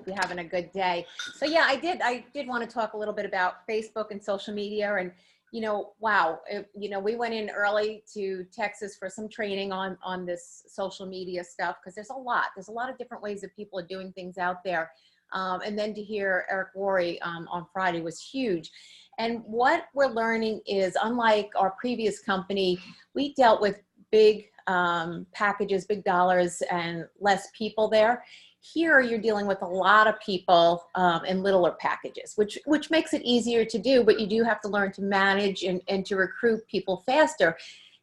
Hope you're having a good day. So yeah, I did want to talk a little bit about Facebook and social media. And wow, we went in early to Texas for some training on this social media stuff, because there's a lot of different ways that people are doing things out there. And then to hear Eric Worre on Friday was huge. And what we're learning is, unlike our previous company, we dealt with big packages, big dollars, and less people there. Here, you're dealing with a lot of people in littler packages, which makes it easier to do, but you do have to learn to manage and to recruit people faster.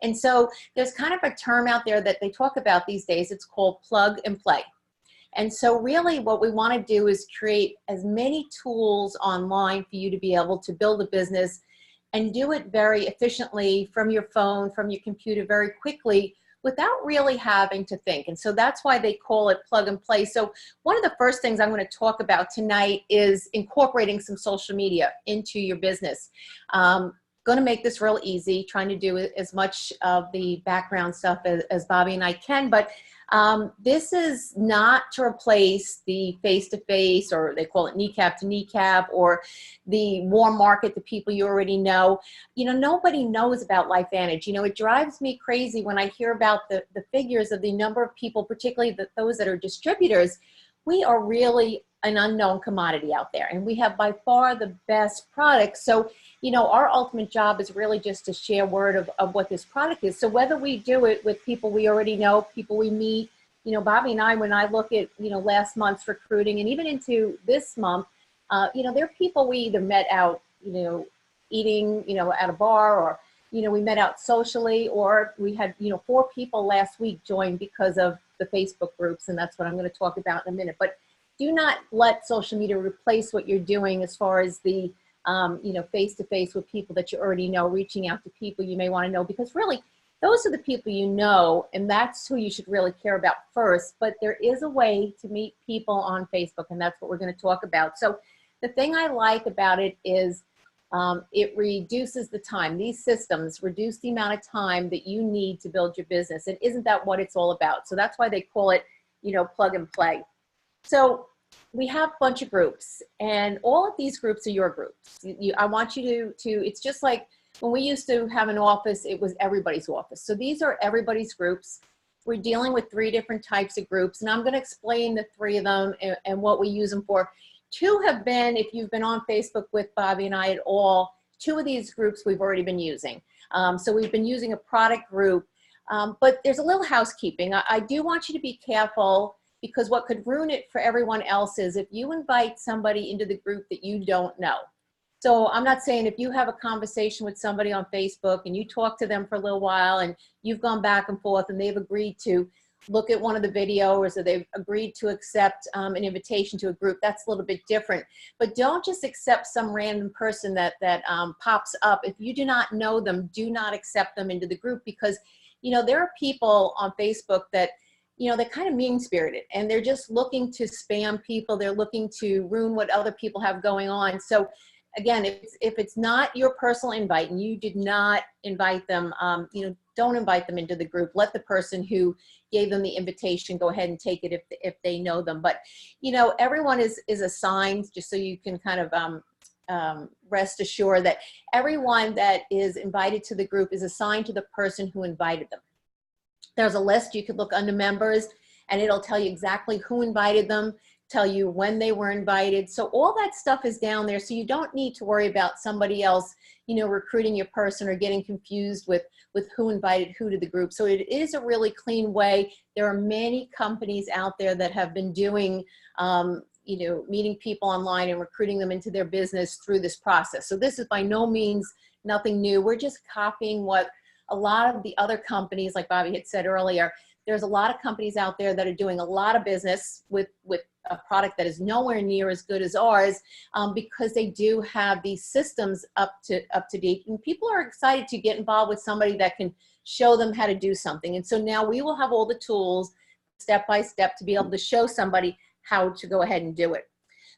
And so there's kind of a term out there that they talk about these days. It's called plug and play. And so really what we want to do is create as many tools online for you to be able to build a business and do it very efficiently from your phone, from your computer, very quickly, without really having to think. And so that's why they call it plug and play. So one of the first things I'm going to talk about tonight is incorporating some social media into your business. Going to make this real easy, trying to do as much of the background stuff as Bobby and I can, but this is not to replace the face-to-face, or they call it kneecap to kneecap, or the warm market, the people you already know. Nobody knows about LifeVantage. It drives me crazy when I hear about the figures of the number of people, particularly those that are distributors. We are really an unknown commodity out there, and we have by far the best products. So, our ultimate job is really just to share word of what this product is. So whether we do it with people we already know, people we meet, Bobby and I, when I look at, last month's recruiting and even into this month, there are people we either met out, eating, at a bar, or, we met out socially, or we had, 4 people last week join because of the Facebook groups. And that's what I'm going to talk about in a minute. But do not let social media replace what you're doing as far as the face-to-face with people that you already know, reaching out to people you may want to know, because really those are the people you know, and that's who you should really care about first. But there is a way to meet people on Facebook, and that's what we're going to talk about. So the thing I like about it is it reduces the time. These systems reduce the amount of time that you need to build your business. And isn't that what it's all about? So that's why they call it, plug and play. So we have a bunch of groups, and all of these groups are your groups. I want you to, it's just like when we used to have an office, it was everybody's office. So these are everybody's groups. We're dealing with 3 different types of groups, and I'm going to explain the 3 of them and what we use them for. 2 have been, if you've been on Facebook with Bobby and I at all, 2 of these groups we've already been using. So we've been using a product group, but there's a little housekeeping. I do want you to be careful, because what could ruin it for everyone else is if you invite somebody into the group that you don't know. So I'm not saying if you have a conversation with somebody on Facebook and you talk to them for a little while and you've gone back and forth and they've agreed to look at one of the videos, or they've agreed to accept an invitation to a group, that's a little bit different. But don't just accept some random person that pops up. If you do not know them, do not accept them into the group, because there are people on Facebook that they're kind of mean-spirited, and they're just looking to spam people. They're looking to ruin what other people have going on. So again, if it's not your personal invite and you did not invite them, don't invite them into the group. Let the person who gave them the invitation go ahead and take it if they know them. But everyone is assigned, just so you can kind of rest assured that everyone that is invited to the group is assigned to the person who invited them. There's a list. You could look under members, and it'll tell you exactly who invited them, tell you when they were invited. So all that stuff is down there. So you don't need to worry about somebody else, recruiting your person or getting confused with who invited who to the group. So it is a really clean way. There are many companies out there that have been doing, meeting people online and recruiting them into their business through this process. So this is by no means nothing new. We're just copying what a lot of the other companies, like Bobby had said earlier. There's a lot of companies out there that are doing a lot of business with a product that is nowhere near as good as ours, because they do have these systems up to date, and people are excited to get involved with somebody that can show them how to do something. And so now we will have all the tools step by step to be able to show somebody how to go ahead and do it.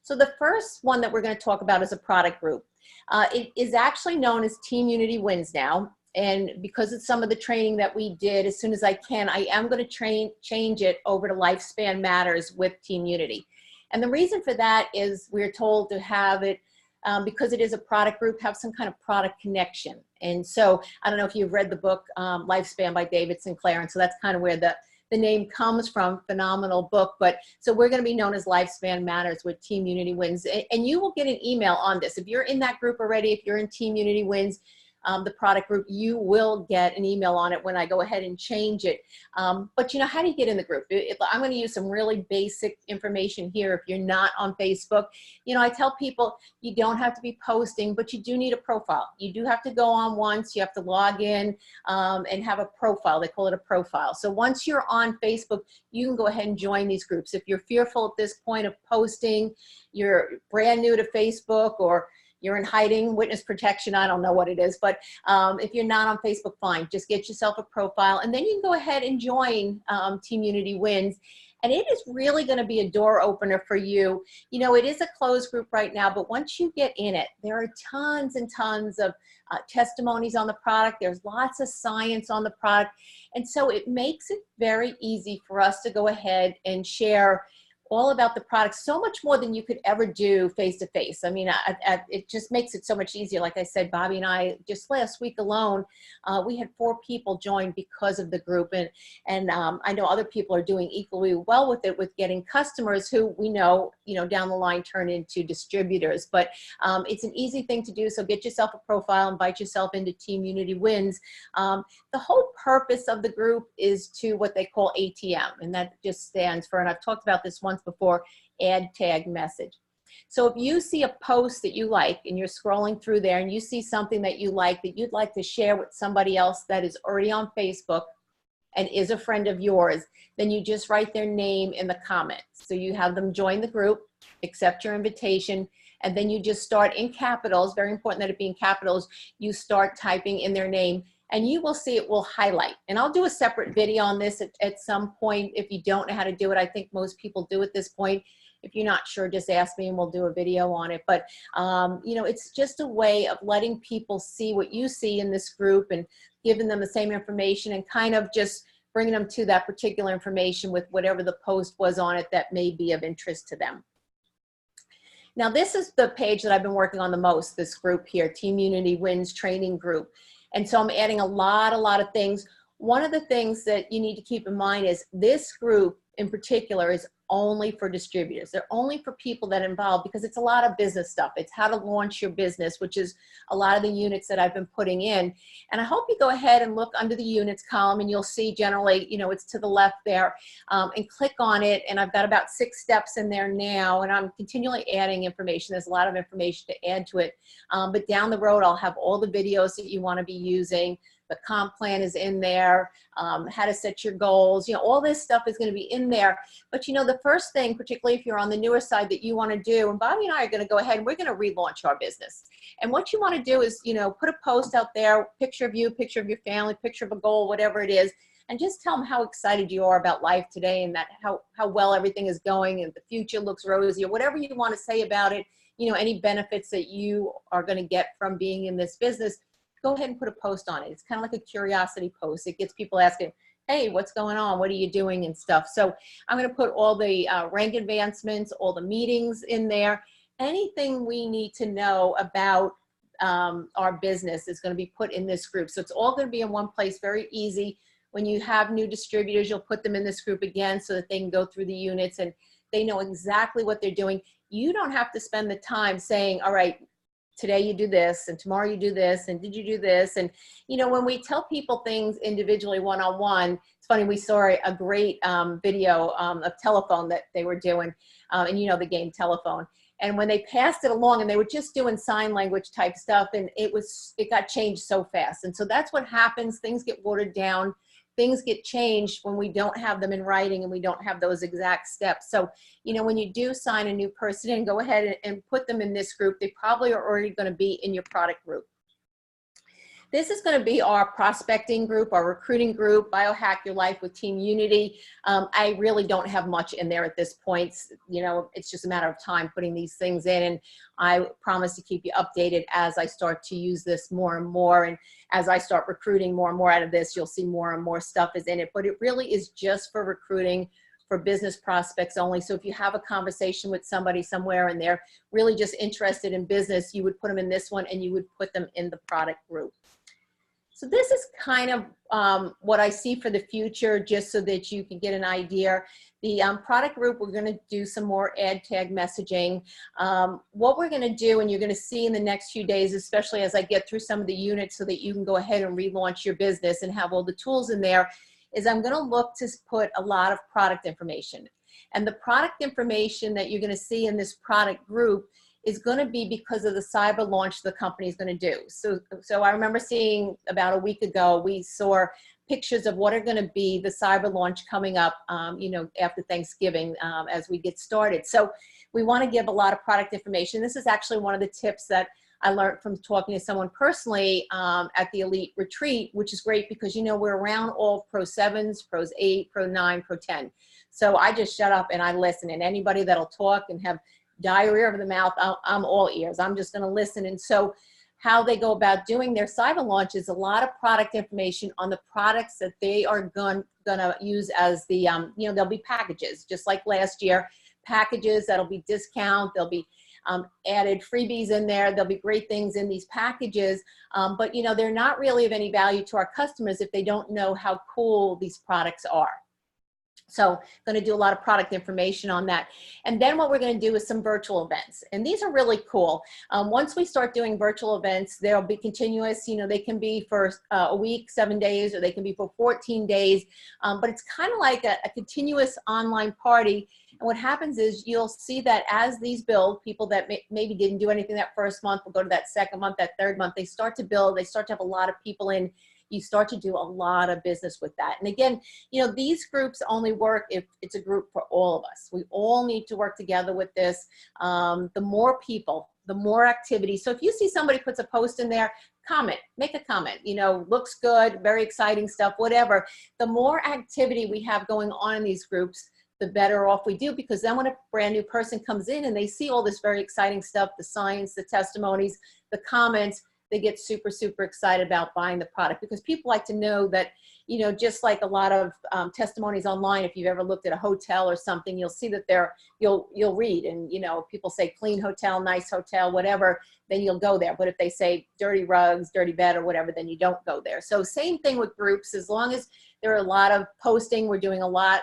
So the first one that we're going to talk about is a product group. It is actually known as Team Unity Wins now. And because of some of the training that we did, as soon as I can, I am going to change it over to Lifespan Matters with Team Unity. And the reason for that is we're told to have it, because it is a product group, have some kind of product connection. And so I don't know if you've read the book Lifespan by David Sinclair, and so that's kind of where the name comes from. Phenomenal book. But so we're going to be known as Lifespan Matters with Team Unity Wins, and you will get an email on this. If you're in that group already, if you're in Team Unity Wins, the product group, you will get an email on it when I go ahead and change it. But you know, how do you get in the group? I'm going to use some really basic information here. If you're not on Facebook, you know, I tell people you don't have to be posting, but you do need a profile. You do have to go on once. You have to log in and have a profile. They call it a profile. So once you're on Facebook, you can go ahead and join these groups. If you're fearful at this point of posting, you're brand new to Facebook, or you're in hiding, witness protection, I don't know what it is, but if you're not on Facebook, fine. Just get yourself a profile, and then you can go ahead and join Team Unity Wins. And it is really going to be a door opener for you. You know, it is a closed group right now, but once you get in it, there are tons and tons of testimonies on the product. There's lots of science on the product. And so it makes it very easy for us to go ahead and share all about the product, so much more than you could ever do face-to-face. I mean, it just makes it so much easier. Like I said, Bobby and I, just last week alone, we had 4 people join because of the group. And I know other people are doing equally well with it, with getting customers who we know, you know, down the line turn into distributors. But it's an easy thing to do. So get yourself a profile, invite yourself into Team Unity Wins. The whole purpose of the group is to what they call ATM, and that just stands for, and I've talked about this once before, add tag message. So if you see a post that you like and you're scrolling through there and you see something that you like that you'd like to share with somebody else that is already on Facebook and is a friend of yours, then you just write their name in the comments. So you have them join the group, accept your invitation, and then you just start in capitals, very important that it be in capitals, you start typing in their name, and you will see it will highlight. And I'll do a separate video on this at some point if you don't know how to do it. I think most people do at this point. If you're not sure, just ask me and we'll do a video on it. But, you know, it's just a way of letting people see what you see in this group and giving them the same information and kind of just bringing them to that particular information with whatever the post was on it that may be of interest to them. Now, this is the page that I've been working on the most, this group here, Team Unity Wins Training Group. And so I'm adding a lot of things. One of the things that you need to keep in mind is this group in particular is only for distributors. They're only for people that involve, because it's a lot of business stuff. It's how to launch your business, which is a lot of the units that I've been putting in. And I hope you go ahead and look under the units column, and you'll see generally, you know, it's to the left there, and click on it. And I've got about 6 steps in there now, and I'm continually adding information. There's a lot of information to add to it. But down the road, I'll have all the videos that you want to be using. The comp plan is in there, how to set your goals, you know, all this stuff is going to be in there. But, you know, the first thing, particularly if you're on the newer side, that you want to do, and Bobby and I are going to go ahead and we're going to relaunch our business. And what you want to do is, you know, put a post out there, picture of you, picture of your family, picture of a goal, whatever it is, and just tell them how excited you are about life today and that how well everything is going and the future looks rosy, or whatever you want to say about it, you know, any benefits that you are going to get from being in this business. Go ahead and put a post on it. It's kind of like a curiosity post. It gets people asking, hey, what's going on? What are you doing and stuff? So I'm going to put all the rank advancements, all the meetings in there. Anything we need to know about our business is going to be put in this group. So it's all going to be in one place, very easy. When you have new distributors, you'll put them in this group again so that they can go through the units and they know exactly what they're doing. You don't have to spend the time saying, all right, today you do this and tomorrow you do this and did you do this? And you know, when we tell people things individually one-on-one, it's funny, we saw a great video of telephone that they were doing, and you know the game telephone, and when they passed it along and they were just doing sign language type stuff, and it got changed so fast. And so that's what happens. Things get watered down. Things get changed when we don't have them in writing and we don't have those exact steps. So, you know, when you do sign a new person in, go ahead and put them in this group. They probably are already going to be in your product group. This is going to be our prospecting group, our recruiting group, Biohack Your Life with Team Unity. I really don't have much in there at this point. You know, it's just a matter of time putting these things in, and I promise to keep you updated as I start to use this more and more. And as I start recruiting more and more out of this, you'll see more and more stuff is in it. But it really is just for recruiting, for business prospects only. So if you have a conversation with somebody somewhere and they're really just interested in business, you would put them in this one and you would put them in the product group. So this is kind of what I see for the future, just so that you can get an idea. The product group, we're going to do some more ad tag messaging. What we're going to do, and you're going to see in the next few days, especially as I get through some of the units so that you can go ahead and relaunch your business and have all the tools in there, is I'm going to look to put a lot of product information. And the product information that you're going to see in this product group is going to be because of the cyber launch the company is going to do. So I remember seeing about a week ago, we saw pictures of what are going to be the cyber launch coming up, you know, after Thanksgiving as we get started. So we want to give a lot of product information. This is actually one of the tips that I learned from talking to someone personally at the Elite Retreat, which is great because, you know, we're around all Pro 7s, Pros 8, Pro 9, Pro 10. So I just shut up and I listen, and anybody that'll talk and have diarrhea of the mouth, I'm all ears. I'm just going to listen. And so how they go about doing their cyber launch is a lot of product information on the products that they are gonna use as the, you know, there'll be packages, just like last year, packages that'll be discount, there'll be added freebies in there, there'll be great things in these packages, but you know, they're not really of any value to our customers if they don't know how cool these products are. So going to do a lot of product information on that. And then what we're going to do is some virtual events. And these are really cool. Once we start doing virtual events, they'll be continuous. You know, they can be for a week, 7 days, or they can be for 14 days. But it's kind of like a continuous online party. And what happens is you'll see that as these build, people that maybe didn't do anything that first month will go to that second month, that third month. They start to build. They start to have a lot of people in. You start to do a lot of business with that. And again, you know, these groups only work if it's a group for all of us. We all need to work together with this. The more people, the more activity. So if you see somebody puts a post in there, comment, make a comment, you know, looks good, very exciting stuff, whatever. The more activity we have going on in these groups, the better off we do, because then when a brand new person comes in and they see all this very exciting stuff, the science, the testimonies, the comments, they get super, super excited about buying the product, because people like to know that, you know, just like a lot of testimonies online, if you've ever looked at a hotel or something, you'll see that you'll read, and, you know, people say clean hotel, nice hotel, whatever, then you'll go there. But if they say dirty rugs, dirty bed, or whatever, then you don't go there. So same thing with groups. As long as there are a lot of posting, we're doing a lot,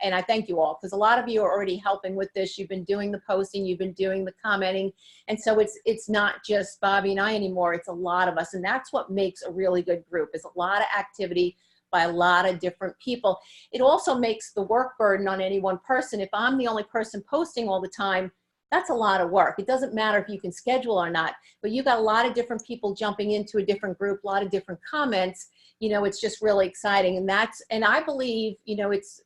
and I thank you all, because a lot of you are already helping with this. You've been doing the posting, you've been doing the commenting, and so it's not just Bobby and I anymore, it's a lot of us, and that's what makes a really good group, is a lot of activity by a lot of different people. It also makes the work burden on any one person. If I'm the only person posting all the time, that's a lot of work. It doesn't matter if you can schedule or not, but you've got a lot of different people jumping into a different group, a lot of different comments. You know, it's just really exciting. And I believe, you know, it's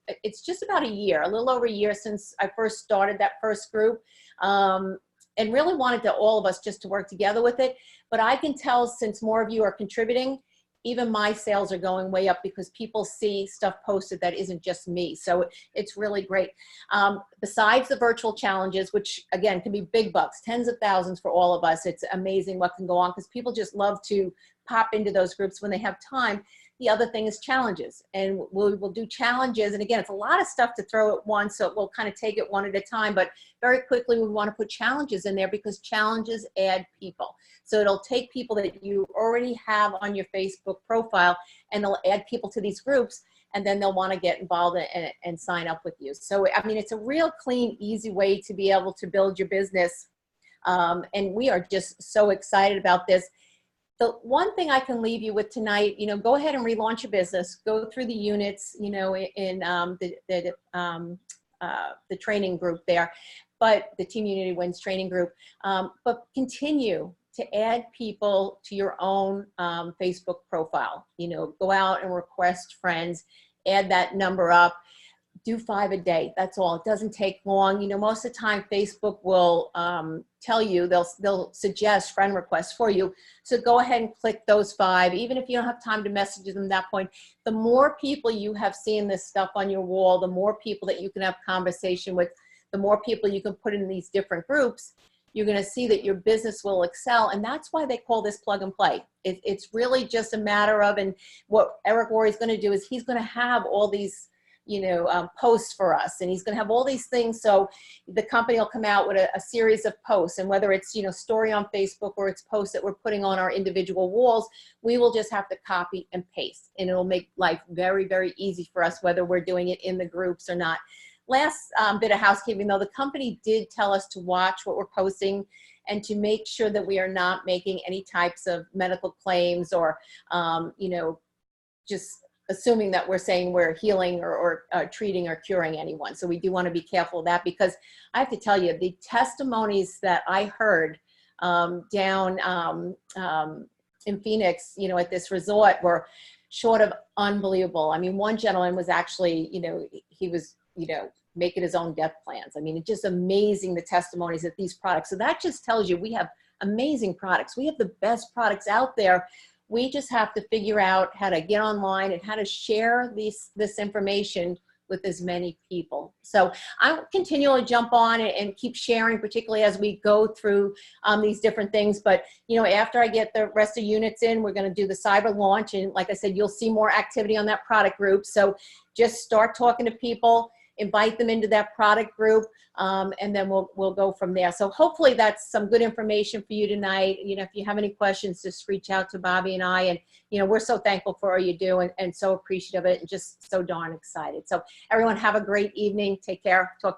just about a year, a little over a year since I first started that first group, and really wanted all of us just to work together with it. But I can tell, since more of you are contributing, even my sales are going way up, because people see stuff posted that isn't just me. So it's really great. Besides the virtual challenges, which again can be big bucks, tens of thousands for all of us, it's amazing what can go on, because people just love to pop into those groups when they have time. The other thing is challenges, and we'll do challenges. And again, it's a lot of stuff to throw at once, so we'll kind of take it one at a time, but very quickly we want to put challenges in there, because challenges add people. So it'll take people that you already have on your Facebook profile, and they'll add people to these groups, and then they'll want to get involved and sign up with you. So, I mean, it's a real clean, easy way to be able to build your business. And we are just so excited about this. The one thing I can leave you with tonight, you know, go ahead and relaunch your business, go through the units, you know, in the training group there, but the Team Unity Wins training group, but continue to add people to your own Facebook profile. You know, go out and request friends, add that number up. Do 5 a day. That's all. It doesn't take long. You know, most of the time Facebook will tell you, they'll suggest friend requests for you. So go ahead and click those 5. Even if you don't have time to message them at that point, the more people you have seen this stuff on your wall, the more people that you can have conversation with, the more people you can put in these different groups, you're going to see that your business will excel. And that's why they call this plug and play. It's really just a matter of, and what Eric Worre is going to do is he's going to have all these posts for us, and he's going to have all these things. So the company will come out with a series of posts, and whether it's, story on Facebook or it's posts that we're putting on our individual walls, we will just have to copy and paste, and it'll make life very, very easy for us, whether we're doing it in the groups or not. Last bit of housekeeping, though, the company did tell us to watch what we're posting and to make sure that we are not making any types of medical claims or, just assuming that we're saying we're healing or treating or curing anyone. So we do want to be careful of that, because I have to tell you, the testimonies that I heard down in Phoenix, at this resort were short of unbelievable. I mean, one gentleman was actually, he was, making his own death plans. I mean, it's just amazing, the testimonies of these products. So that just tells you we have amazing products. We have the best products out there. We just have to figure out how to get online and how to share this information with as many people. So I'll continually jump on and keep sharing, particularly as we go through these different things. But, after I get the rest of units in, we're going to do the cyber launch. And like I said, you'll see more activity on that product group. So just start talking to people, invite them into that product group, and then we'll go from there. So hopefully that's some good information for you tonight. If you have any questions, just reach out to Bobby and I. And, we're so thankful for all you do and so appreciative of it and just so darn excited. So everyone have a great evening. Take care. Talk